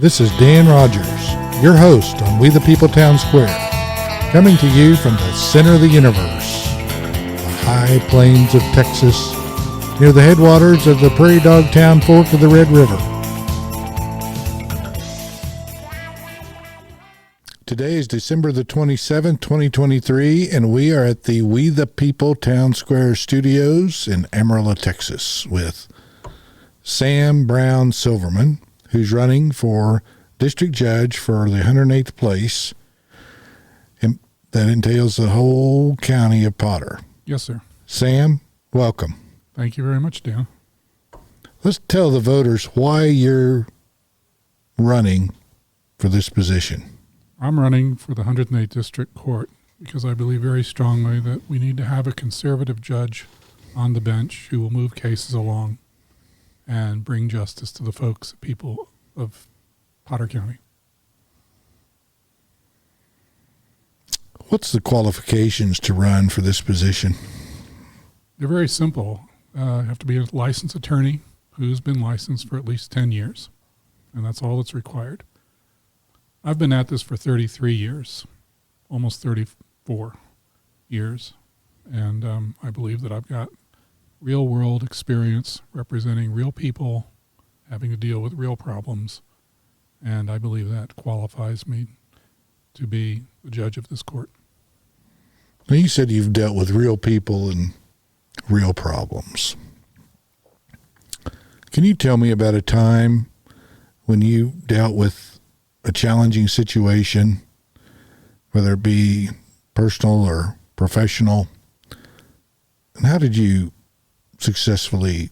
This is Dan Rogers, your host on We the People Town Square, coming to you from the center of the universe, the high plains of Texas, near the headwaters of the Prairie Dog Town Fork of the Red River. Today is December the 27th, 2023, and we are at the We the People Town Square studios in Amarillo, Texas, with Sam Brown Silverman, who's running for district judge for the 108th place. And that entails the whole county of Potter. Yes, sir. Sam, welcome. Thank you very much, Dan. Let's tell the voters why you're running for this position. I'm running for the 108th District Court because I believe very strongly that we need to have a conservative judge on the bench who will move cases along and bring justice to the folks, people of Potter County. What's the qualifications to run for this position? They're very simple. You have to be a licensed attorney who's been licensed for at least 10 years, and that's all that's required. I've been at this for 33 years, almost 34 years, and I believe that I've got real-world experience representing real people, having to deal with real problems, and I believe that qualifies me to be the judge of this court. Now, you said you've dealt with real people and real problems. Can you tell me about a time when you dealt with a challenging situation, whether it be personal or professional, and how did you successfully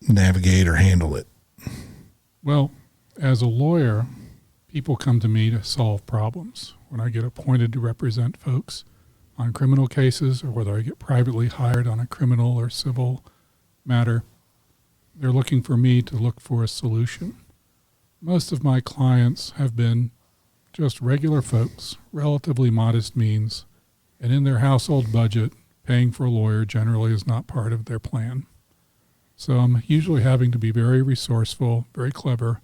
navigate or handle it? Well, as a lawyer, people come to me to solve problems. When I get appointed to represent folks on criminal cases, or whether I get privately hired on a criminal or civil matter, they're looking for me to look for a solution. Most of my clients have been just regular folks, relatively modest means, and in their household budget, paying for a lawyer generally is not part of their plan. So I'm usually having to be very resourceful, very clever,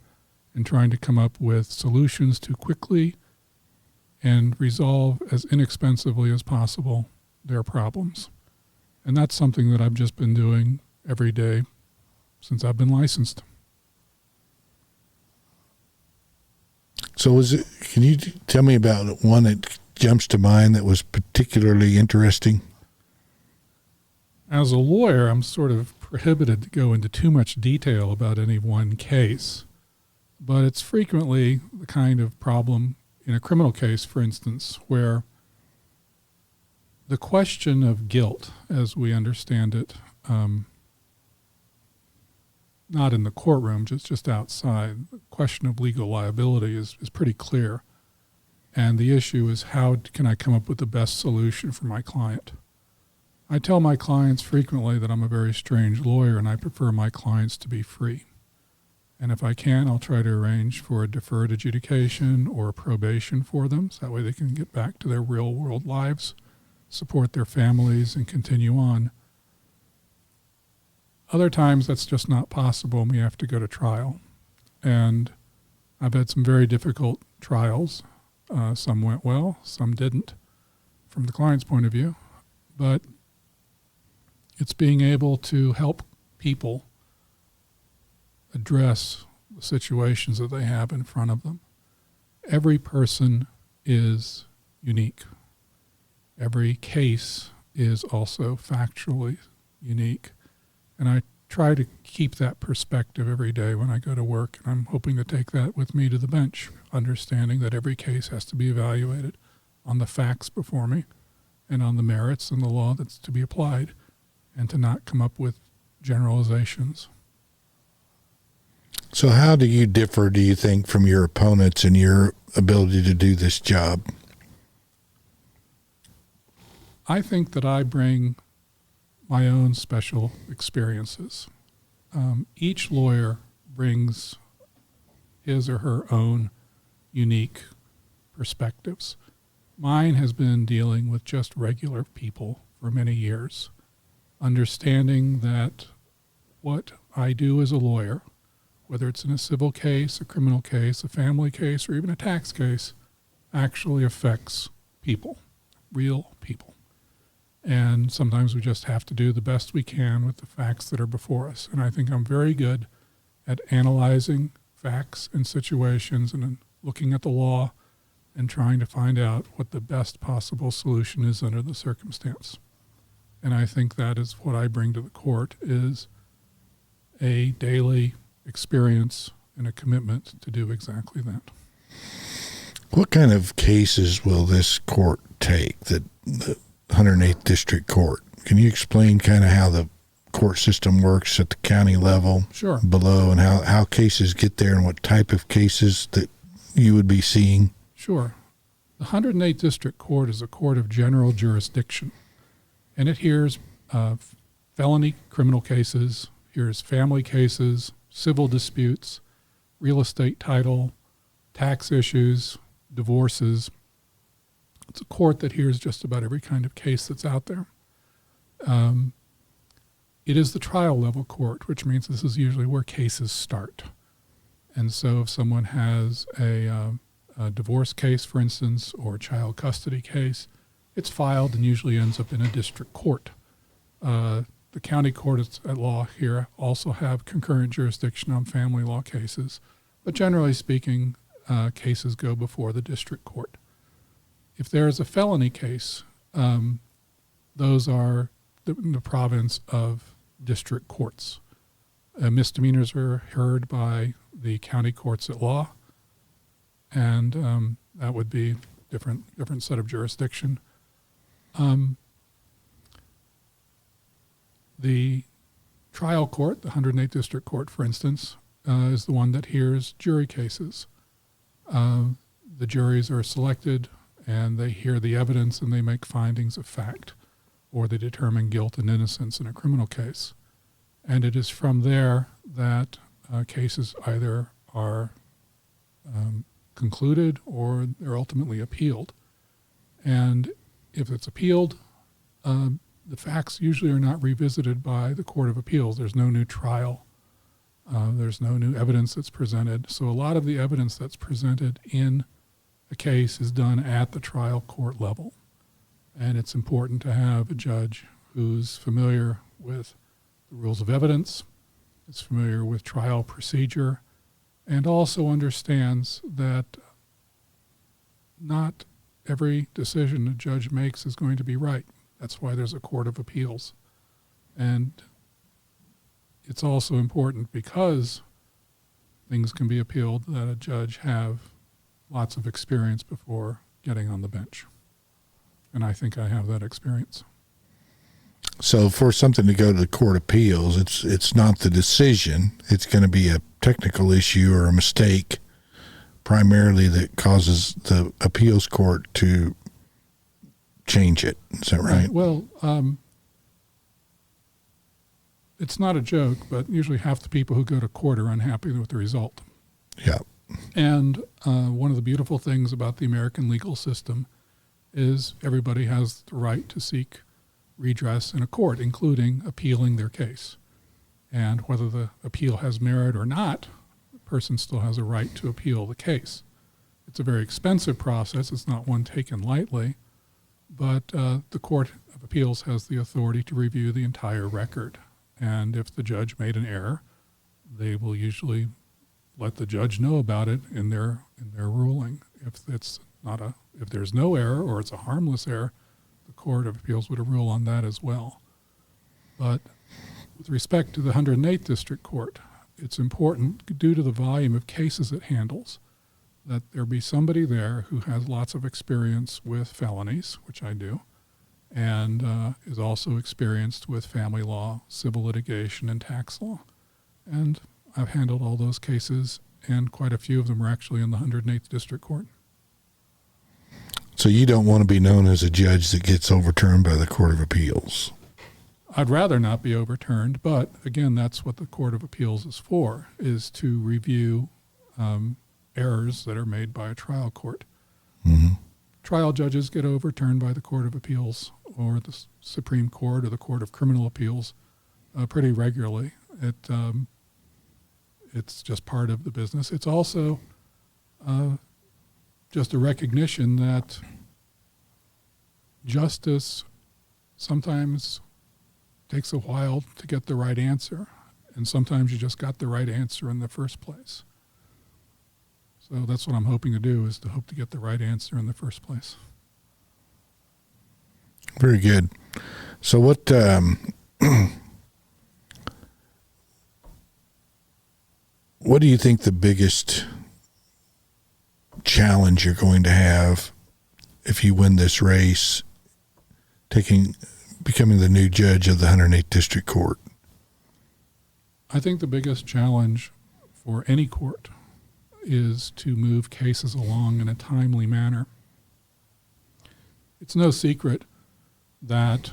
in trying to come up with solutions to quickly and resolve as inexpensively as possible their problems. And that's something that I've just been doing every day since I've been licensed. So can you tell me about one that jumps to mind that was particularly interesting? As a lawyer, I'm sort of prohibited to go into too much detail about any one case, but it's frequently the kind of problem in a criminal case, for instance, where the question of guilt, as we understand it, not in the courtroom, just outside, the question of legal liability is pretty clear. And the issue is, how can I come up with the best solution for my client? I tell my clients frequently that I'm a very strange lawyer and I prefer my clients to be free. And if I can, I'll try to arrange for a deferred adjudication or a probation for them, so that way they can get back to their real world lives, support their families, and continue on. Other times that's just not possible and we have to go to trial. And I've had some very difficult trials. Some went well, some didn't, from the client's point of view. But it's being able to help people address the situations that they have in front of them. Every person is unique. Every case is also factually unique. And I try to keep that perspective every day when I go to work, and I'm hoping to take that with me to the bench, understanding that every case has to be evaluated on the facts before me and on the merits and the law that's to be applied, and to not come up with generalizations. So how do you differ, do you think, from your opponents in your ability to do this job? I think that I bring my own special experiences. Each lawyer brings his or her own unique perspectives. Mine has been dealing with just regular people for many years, understanding that what I do as a lawyer whether it's in a civil case, a criminal case, a family case, or even a tax case, actually affects people, real people. And sometimes we just have to do the best we can with the facts that are before us. And I think I'm very good at analyzing facts and situations and looking at the law and trying to find out what the best possible solution is under the circumstance. And I think that is what I bring to the court, is a daily experience and a commitment to do exactly that. What kind of cases will this court take, the 108th District Court? Can you explain kind of how the court system works at the county level? Sure. Below, and how cases get there and what type of cases that you would be seeing? Sure. The 108th District Court is a court of general jurisdiction, and it hears felony criminal cases, hears family cases, civil disputes, real estate title, tax issues, divorces. It's a court that hears just about every kind of case that's out there. It is the trial level court, which means this is usually where cases start. And so if someone has a divorce case, for instance, or a child custody case, it's filed and usually ends up in a district court. The county courts at law here also have concurrent jurisdiction on family law cases, but generally speaking, cases go before the district court. If there is a felony case, those are the province of district courts. Misdemeanors are heard by the county courts at law, and that would be different set of jurisdiction. The trial court, the 108th District Court, for instance, is the one that hears jury cases. The juries are selected, and they hear the evidence, and they make findings of fact, or they determine guilt and innocence in a criminal case. And it is from there that cases either are concluded or they're ultimately appealed. And if it's appealed, the facts usually are not revisited by the Court of Appeals. There's no new trial. There's no new evidence that's presented. So a lot of the evidence that's presented in a case is done at the trial court level. And it's important to have a judge who's familiar with the rules of evidence, is familiar with trial procedure, and also understands that not every decision a judge makes is going to be right. That's why there's a Court of Appeals. And it's also important, because things can be appealed, that a judge have lots of experience before getting on the bench. And I think I have that experience. So for something to go to the Court of Appeals, it's not the decision. It's going to be a technical issue or a mistake primarily that causes the appeals court to change it. Is that right? Well, it's not a joke, but usually half the people who go to court are unhappy with the result. Yeah. And one of the beautiful things about the American legal system is everybody has the right to seek redress in a court, including appealing their case. And whether the appeal has merit or not, the person still has a right to appeal the case. It's a very expensive process. It's not one taken lightly, but the Court of Appeals has the authority to review the entire record. And if the judge made an error, they will usually let the judge know about it in their ruling. If there's no error or it's a harmless error, the Court of Appeals would rule on that as well. But with respect to the 108th District Court, it's important, due to the volume of cases it handles, that there be somebody there who has lots of experience with felonies, which I do, and is also experienced with family law, civil litigation, and tax law. And I've handled all those cases, and quite a few of them are actually in the 108th District Court. So you don't want to be known as a judge that gets overturned by the Court of Appeals? I'd rather not be overturned, but again, that's what the Court of Appeals is for, is to review errors that are made by a trial court. Mm-hmm. Trial judges get overturned by the Court of Appeals or the Supreme Court or the Court of Criminal Appeals pretty regularly. It's just part of the business. It's also just a recognition that justice sometimes takes a while to get the right answer, and sometimes you just got the right answer in the first place. So that's what I'm hoping to do, is to hope to get the right answer in the first place. Very good. So what what do you think the biggest challenge you're going to have if you win this race, becoming the new judge of the 108th District Court? I think the biggest challenge for any court is to move cases along in a timely manner. It's no secret that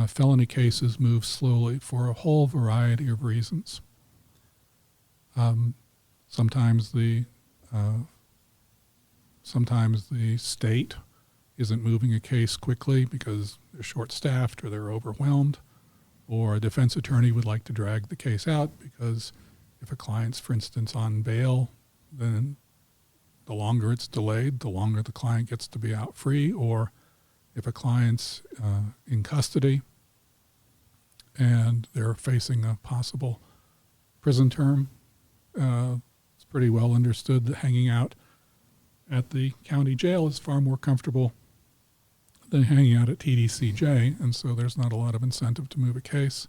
felony cases move slowly for a whole variety of reasons. Sometimes the state isn't moving a case quickly because they're short-staffed or they're overwhelmed, or a defense attorney would like to drag the case out because if a client's, for instance, on bail, then the longer it's delayed, the longer the client gets to be out free, or if a client's in custody and they're facing a possible prison term, it's pretty well understood that hanging out at the county jail is far more comfortable than hanging out at TDCJ, and so there's not a lot of incentive to move a case.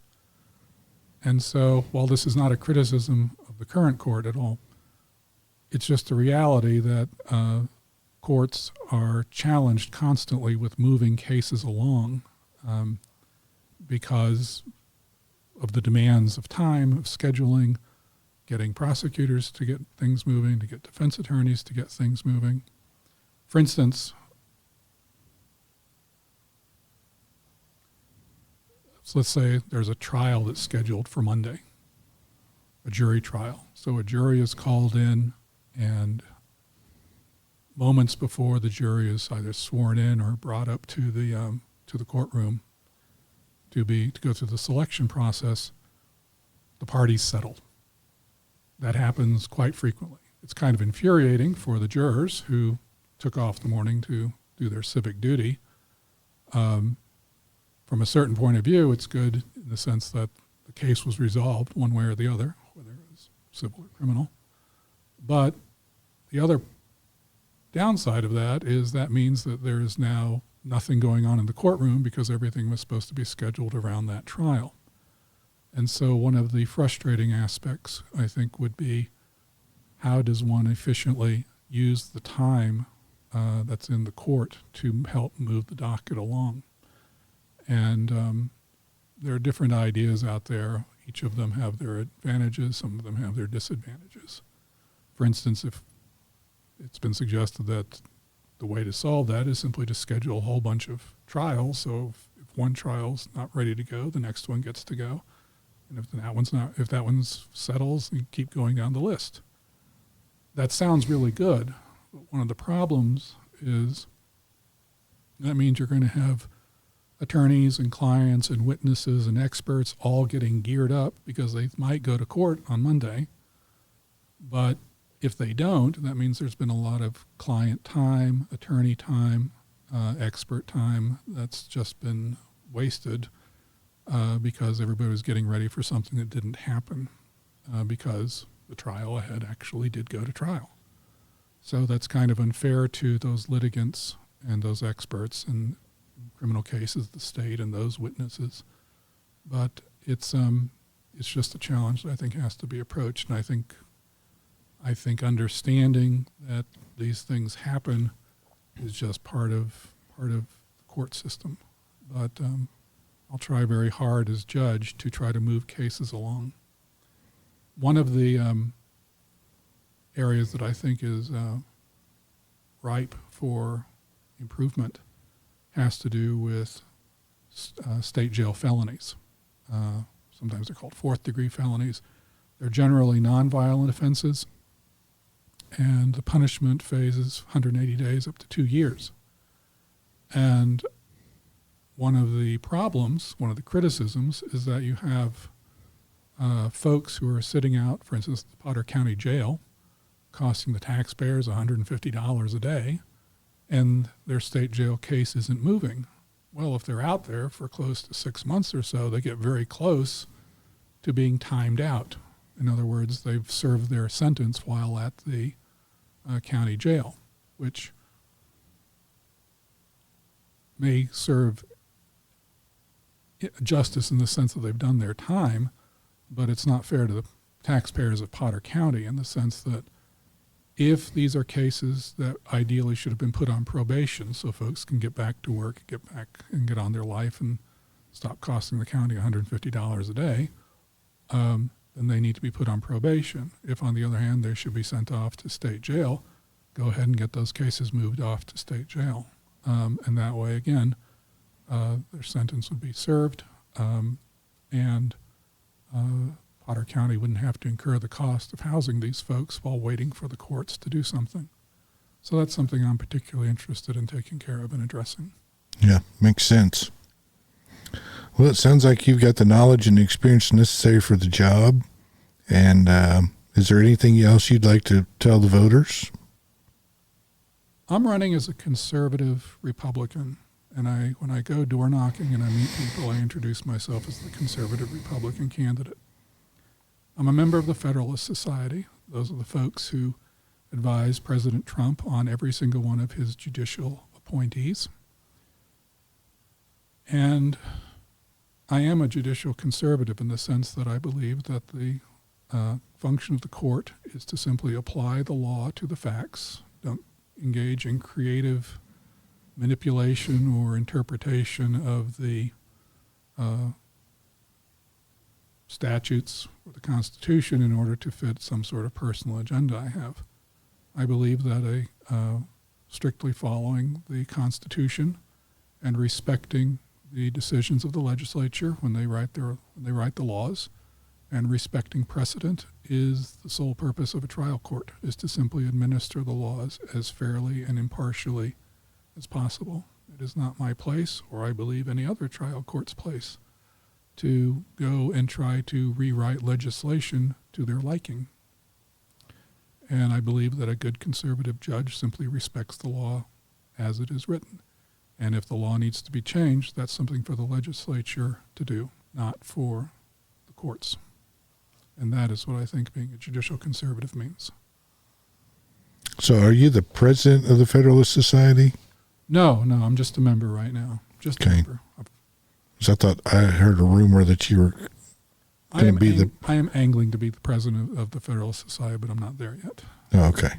And so while this is not a criticism of the current court at all, it's just a reality that courts are challenged constantly with moving cases along because of the demands of time, of scheduling, getting prosecutors to get things moving, to get defense attorneys to get things moving. For instance, so let's say there's a trial that's scheduled for Monday, a jury trial. So a jury is called in, and moments before the jury is either sworn in or brought up to the courtroom to go through the selection process, the parties settle. That happens quite frequently. It's kind of infuriating for the jurors who took off the morning to do their civic duty. From a certain point of view, it's good in the sense that the case was resolved one way or the other, whether it was civil or criminal. But the other downside of that is that means that there is now nothing going on in the courtroom because everything was supposed to be scheduled around that trial. And so one of the frustrating aspects, I think, would be how does one efficiently use the time that's in the court to help move the docket along? And there are different ideas out there. Each of them have their advantages. Some of them have their disadvantages. For instance, if it's been suggested that the way to solve that is simply to schedule a whole bunch of trials. So if one trial's not ready to go, the next one gets to go. And if that one's settles, you keep going down the list. That sounds really good, but one of the problems is that means you're going to have attorneys and clients and witnesses and experts all getting geared up because they might go to court on Monday. But if they don't, that means there's been a lot of client time, attorney time, expert time that's just been wasted because everybody was getting ready for something that didn't happen because the trial ahead actually did go to trial. So that's kind of unfair to those litigants and those experts and criminal cases, the state and those witnesses. But it's just a challenge that I think has to be approached. And I think understanding that these things happen is just part of the court system. But I'll try very hard as judge to try to move cases along. One of the areas that I think is ripe for improvement has to do with state jail felonies. Sometimes they're called fourth-degree felonies. They're generally nonviolent offenses, and the punishment phase is 180 days up to 2 years. And one of the problems, one of the criticisms, is that you have folks who are sitting out, for instance, the Potter County Jail, costing the taxpayers $150 a day, and their state jail case isn't moving. Well, if they're out there for close to 6 months or so, they get very close to being timed out. In other words, they've served their sentence while at the county jail, which may serve justice in the sense that they've done their time, but it's not fair to the taxpayers of Potter County in the sense that if these are cases that ideally should have been put on probation so folks can get back to work, get back and get on their life and stop costing the county $150 a day, then they need to be put on probation. If, on the other hand, they should be sent off to state jail, go ahead and get those cases moved off to state jail. And that way, again, their sentence would be served, and Potter County wouldn't have to incur the cost of housing these folks while waiting for the courts to do something. So that's something I'm particularly interested in taking care of and addressing. Yeah, makes sense. Well, it sounds like you've got the knowledge and experience necessary for the job. And is there anything else you'd like to tell the voters? I'm running as a conservative Republican, and when I go door knocking and I meet people, I introduce myself as the conservative Republican candidate. I'm a member of the Federalist Society. Those are the folks who advise President Trump on every single one of his judicial appointees. And I am a judicial conservative in the sense that I believe that the function of the court is to simply apply the law to the facts. Don't engage in creative manipulation or interpretation of the statutes or the Constitution in order to fit some sort of personal agenda I have. I believe that strictly following the Constitution and respecting the decisions of the legislature when they write the laws, and respecting precedent is the sole purpose of a trial court, is to simply administer the laws as fairly and impartially as possible. It is not my place, or I believe any other trial court's place, to go and try to rewrite legislation to their liking. And I believe that a good conservative judge simply respects the law as it is written. And if the law needs to be changed, that's something for the legislature to do, not for the courts. And that is what I think being a judicial conservative means. So are you the president of the Federalist Society? No, I'm just a member right now. Just a member. So I thought I heard a rumor that you were going to be I am angling to be the president of the Federalist Society, but I'm not there yet. Oh, okay.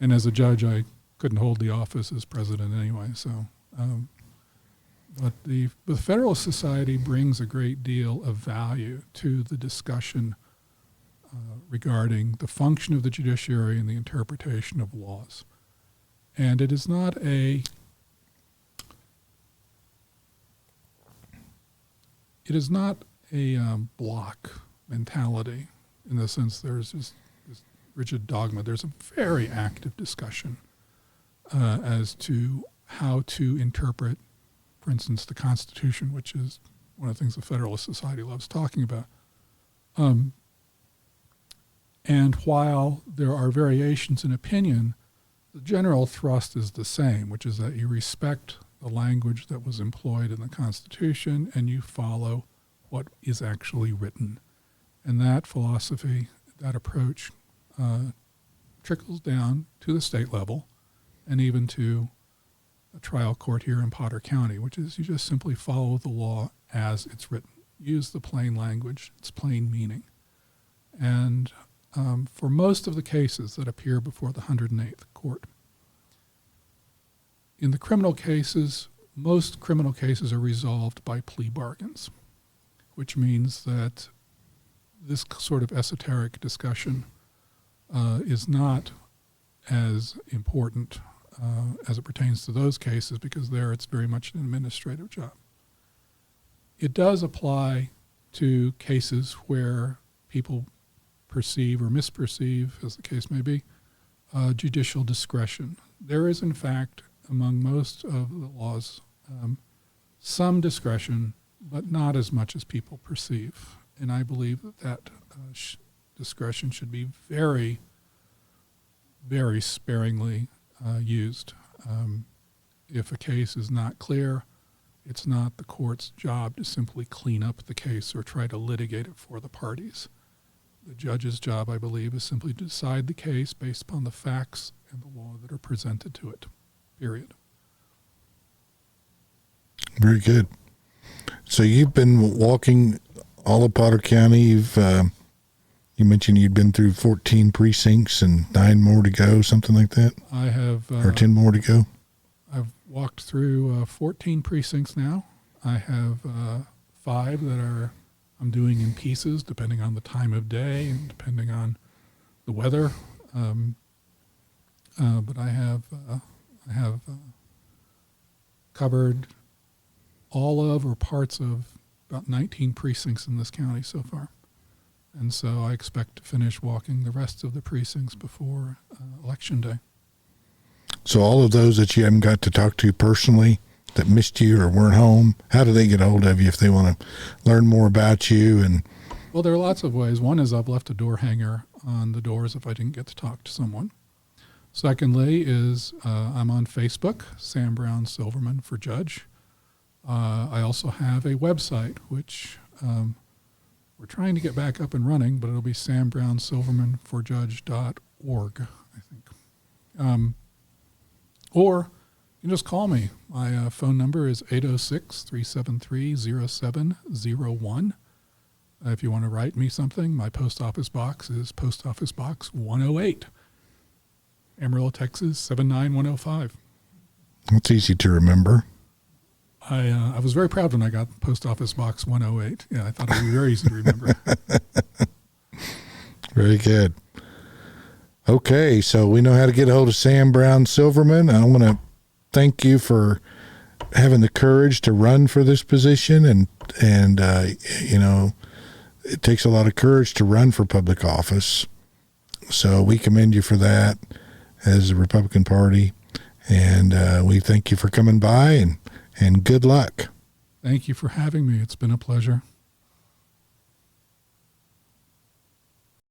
And as a judge, I couldn't hold the office as president anyway, so... But the Federalist Society brings a great deal of value to the discussion regarding the function of the judiciary and the interpretation of laws. And it is not a block mentality in the sense there's this rigid dogma. There's a very active discussion as to how to interpret, for instance, the Constitution, which is one of the things the Federalist Society loves talking about. And while there are variations in opinion, the general thrust is the same, which is that you respect the language that was employed in the Constitution and you follow what is actually written. And that philosophy, that approach, trickles down to the state level and even to a trial court here in Potter County, which is you just simply follow the law as it's written. Use the plain language, its plain meaning. And for most of the cases that appear before the 108th Court, in the criminal cases, most criminal cases are resolved by plea bargains, which means that this sort of esoteric discussion is not as important as it pertains to those cases, because there it's very much an administrative job. It does apply to cases where people perceive or misperceive, as the case may be, judicial discretion. There is, in fact, among most of the laws, some discretion, but not as much as people perceive. and I believe that discretion should be very, very sparingly used. If a case is not clear, it's not the court's job to simply clean up the case or try to litigate it for the parties. The judge's job, I believe, is simply to decide the case based upon the facts and the law that are presented to it, period. Very good. So you've been walking all of Potter County. You mentioned you'd been through 14 precincts and 9 more to go, something like that? I have... or 10 more to go? I've walked through 14 precincts now. I have 5 that I'm doing in pieces, depending on the time of day and depending on the weather. But I have covered all of or parts of about 19 precincts in this county so far. And so I expect to finish walking the rest of the precincts before Election Day. So all of those that you haven't got to talk to personally, that missed you or weren't home, how do they get a hold of you if they want to learn more about you? And well, there are lots of ways. One is I've left a door hanger on the doors if I didn't get to talk to someone. Secondly is I'm on Facebook, Sam Brown Silverman for Judge. I also have a website, which we're trying to get back up and running, but it'll be sambrownsilvermanforjudge.org, I think. Or you can just call me. My phone number is 806-373-0701. If you want to write me something, my post office box is Post Office Box 108, Amarillo, Texas 79105. it's easy to remember. I was very proud when I got Post Office Box 108. Yeah, I thought it would be very easy to remember. Very good. Okay, so we know how to get a hold of Sam Brown Silverman. I want to thank you for having the courage to run for this position, and you know, it takes a lot of courage to run for public office. So we commend you for that as the Republican Party, and we thank you for coming by, and good luck. Thank you for having me. It's been a pleasure.